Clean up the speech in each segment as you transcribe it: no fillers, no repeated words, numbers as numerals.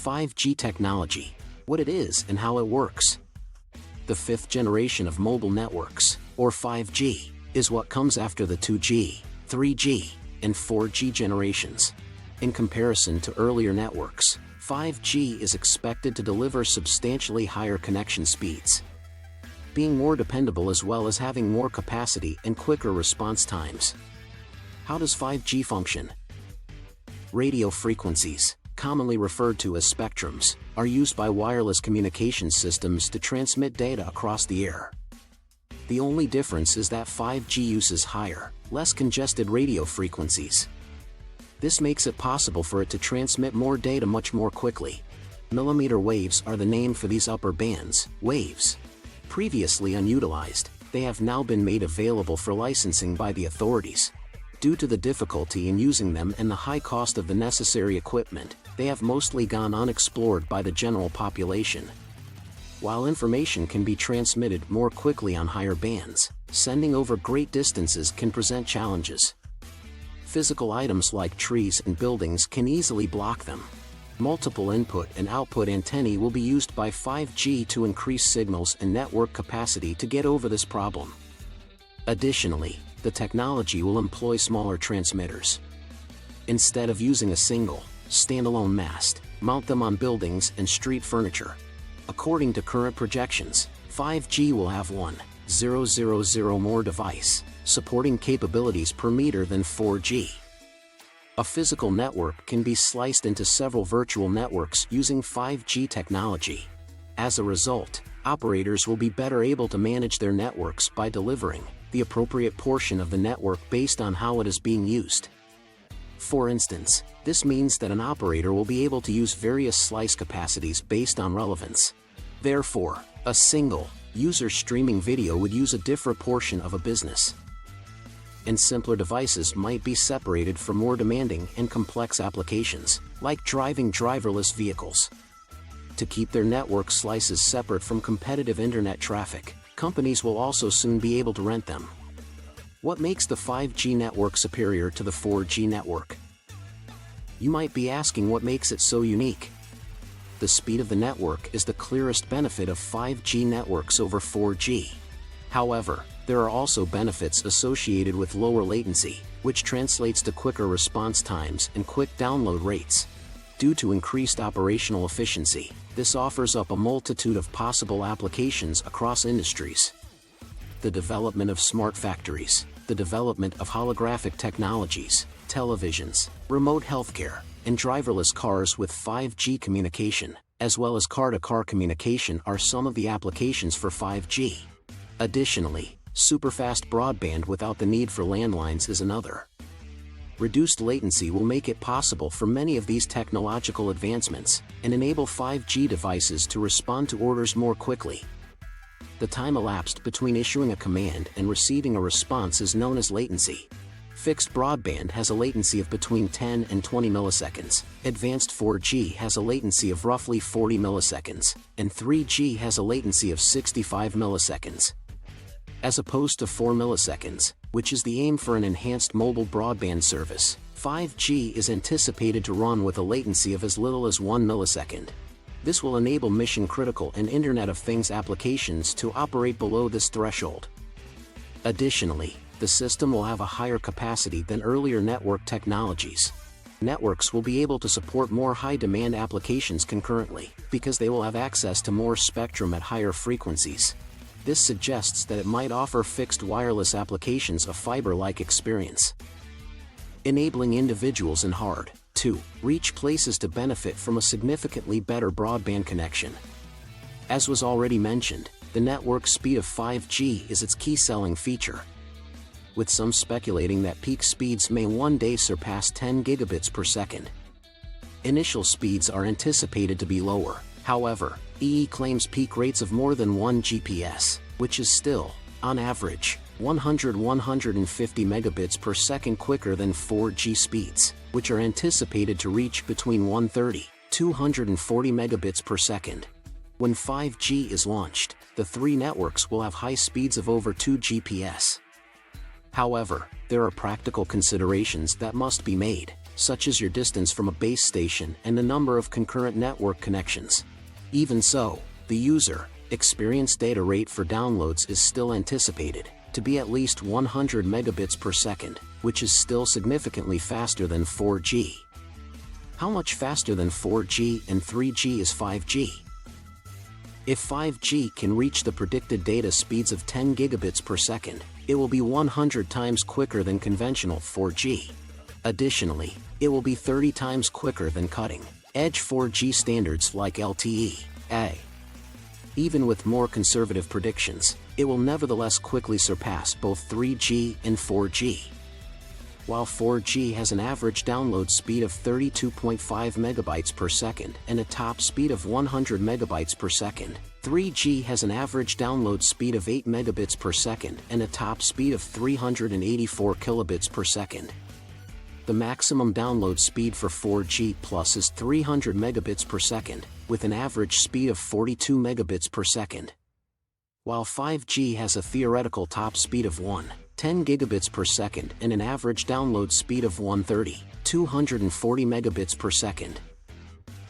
5G technology, what it is and how it works. The fifth generation of mobile networks, or 5G, is what comes after the 2G, 3G, and 4G generations. In comparison to earlier networks, 5G is expected to deliver substantially higher connection speeds, being more dependable as well as having more capacity and quicker response times. How does 5G function? Radio frequencies, commonly referred to as spectrums, are used by wireless communication systems to transmit data across the air. The only difference is that 5G uses higher, less congested radio frequencies. This makes it possible for it to transmit more data much more quickly. Millimeter waves are the name for these upper bands, waves. Previously unutilized, they have now been made available for licensing by the authorities. Due to the difficulty in using them and the high cost of the necessary equipment, they have mostly gone unexplored by the general population. While information can be transmitted more quickly on higher bands, sending over great distances can present challenges. Physical items like trees and buildings can easily block them. Multiple input and output antennae will be used by 5G to increase signals and network capacity to get over this problem. Additionally, the technology will employ smaller transmitters. Instead of using a single, standalone mast, mount them on buildings and street furniture. According to current projections, 5G will have 1,000 more device, supporting capabilities per meter than 4G. A physical network can be sliced into several virtual networks using 5G technology. As a result, operators will be better able to manage their networks by delivering the appropriate portion of the network based on how it is being used. For instance, this means that an operator will be able to use various slice capacities based on relevance. Therefore, a single user streaming video would use a different portion of a business, and simpler devices might be separated for more demanding and complex applications, like driving driverless vehicles. To keep their network slices separate from competitive internet traffic, companies will also soon be able to rent them. What makes the 5G network superior to the 4G network? You might be asking what makes it so unique. The speed of the network is the clearest benefit of 5G networks over 4G. However, there are also benefits associated with lower latency, which translates to quicker response times and quick download rates. Due to increased operational efficiency, this offers up a multitude of possible applications across industries. The development of smart factories, the development of holographic technologies, televisions, remote healthcare, and driverless cars with 5G communication, as well as car-to-car communication are some of the applications for 5G. Additionally, superfast broadband without the need for landlines is another. Reduced latency will make it possible for many of these technological advancements, and enable 5G devices to respond to orders more quickly. The time elapsed between issuing a command and receiving a response is known as latency. Fixed broadband has a latency of between 10 and 20 milliseconds, advanced 4G has a latency of roughly 40 milliseconds, and 3G has a latency of 65 milliseconds. As opposed to 4 milliseconds, which is the aim for an enhanced mobile broadband service, 5G is anticipated to run with a latency of as little as 1 millisecond. This will enable mission-critical and Internet of Things applications to operate below this threshold. Additionally, the system will have a higher capacity than earlier network technologies. Networks will be able to support more high-demand applications concurrently, because they will have access to more spectrum at higher frequencies. This suggests that it might offer fixed wireless applications a fiber-like experience, enabling individuals in hard-to-reach places to benefit from a significantly better broadband connection. As was already mentioned, the network speed of 5G is its key selling feature, with some speculating that peak speeds may one day surpass 10 gigabits per second. Initial speeds are anticipated to be lower. However, EE claims peak rates of more than 1 Gbps, which is still, on average, 150 megabits per second quicker than 4G speeds, which are anticipated to reach between 130–240 megabits per second. When 5G is launched, the three networks will have high speeds of over 2 Gbps. However, there are practical considerations that must be made. such as your distance from a base station and the number of concurrent network connections. Even so, the user experience data rate for downloads is still anticipated to be at least 100 megabits per second, which is still significantly faster than 4G. How much faster than 4G and 3G is 5G? If 5G can reach the predicted data speeds of 10 gigabits per second, it will be 100 times quicker than conventional 4G. Additionally, it will be 30 times quicker than cutting-edge 4G standards like LTE. Even with more conservative predictions, it will nevertheless quickly surpass both 3G and 4G. While 4G has an average download speed of 32.5 megabytes per second and a top speed of 100 megabytes per second, 3G has an average download speed of 8 megabits per second and a top speed of 384 kilobits per second. The maximum download speed for 4G Plus is 300 megabits per second, with an average speed of 42 megabits per second. While 5G has a theoretical top speed of 10 gigabits per second and an average download speed of 240 megabits per second.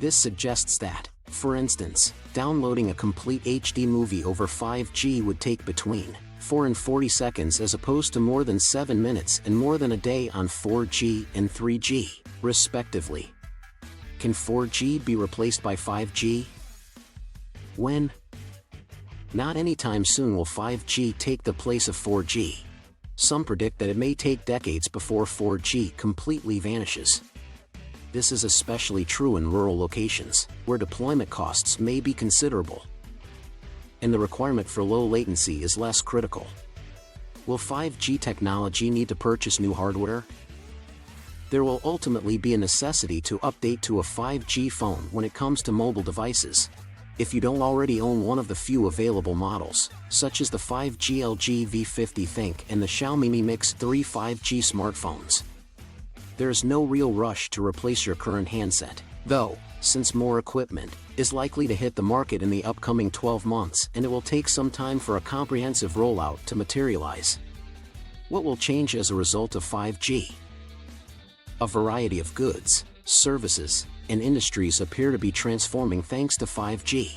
This suggests that, for instance, downloading a complete HD movie over 5G would take between 4 and 40 seconds as opposed to more than 7 minutes and more than a day on 4G and 3G, respectively. Can 4G be replaced by 5G? When? Not anytime soon will 5G take the place of 4G. Some predict that it may take decades before 4G completely vanishes. This is especially true in rural locations, where deployment costs may be considerable, and the requirement for low latency is less critical. Will 5G technology need to purchase new hardware? There will ultimately be a necessity to update to a 5G phone when it comes to mobile devices. If you don't already own one of the few available models, such as the 5G LG V50 Think and the Xiaomi Mi Mix 3 5G smartphones, there is no real rush to replace your current handset, though, since more equipment is likely to hit the market in the upcoming 12 months and it will take some time for a comprehensive rollout to materialize. What will change as a result of 5G? A variety of goods, services, and industries appear to be transforming thanks to 5G.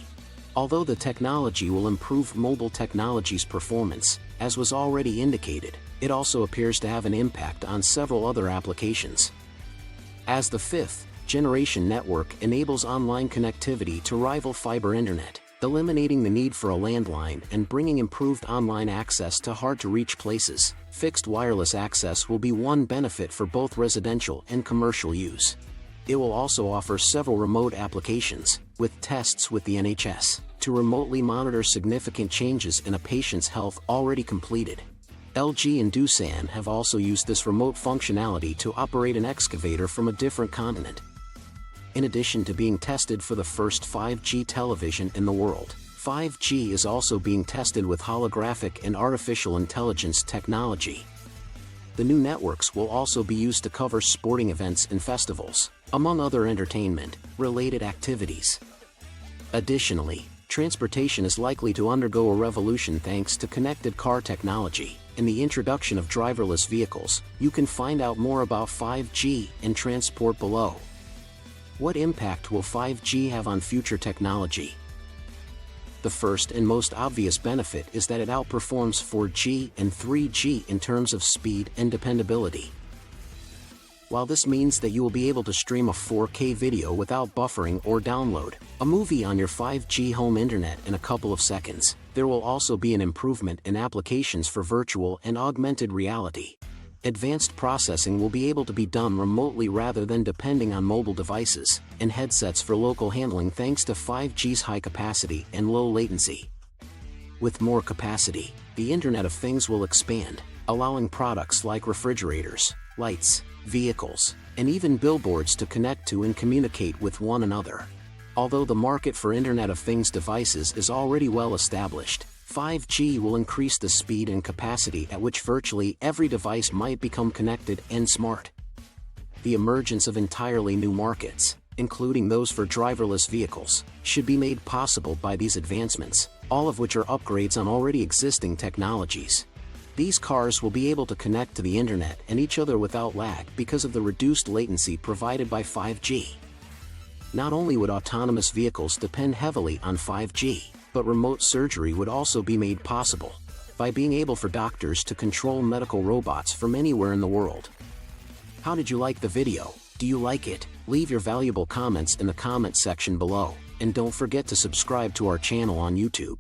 Although the technology will improve mobile technology's performance, as was already indicated, it also appears to have an impact on several other applications. As the fifth-generation network enables online connectivity to rival fiber internet, eliminating the need for a landline and bringing improved online access to hard-to-reach places, fixed wireless access will be one benefit for both residential and commercial use. It will also offer several remote applications, with tests with the NHS, to remotely monitor significant changes in a patient's health already completed. LG and Doosan have also used this remote functionality to operate an excavator from a different continent. In addition to being tested for the first 5G television in the world, 5G is also being tested with holographic and artificial intelligence technology. The new networks will also be used to cover sporting events and festivals, among other entertainment-related activities. Additionally, transportation is likely to undergo a revolution thanks to connected car technology and the introduction of driverless vehicles. You can find out more about 5G and transport below. What impact will 5G have on future technology? The first and most obvious benefit is that it outperforms 4G and 3G in terms of speed and dependability. While this means that you will be able to stream a 4K video without buffering or download a movie on your 5G home internet in a couple of seconds, there will also be an improvement in applications for virtual and augmented reality. Advanced processing will be able to be done remotely rather than depending on mobile devices and headsets for local handling thanks to 5G's high capacity and low latency. With more capacity, the Internet of Things will expand, allowing products like refrigerators, lights, vehicles, and even billboards to connect to and communicate with one another. Although the market for Internet of Things devices is already well established, 5G will increase the speed and capacity at which virtually every device might become connected and smart. The emergence of entirely new markets, including those for driverless vehicles, should be made possible by these advancements, all of which are upgrades on already existing technologies. These cars will be able to connect to the internet and each other without lag because of the reduced latency provided by 5G. Not only would autonomous vehicles depend heavily on 5G, but remote surgery would also be made possible by being able for doctors to control medical robots from anywhere in the world. How did you like the video? Do you like it? Leave your valuable comments in the comment section below, and don't forget to subscribe to our channel on YouTube.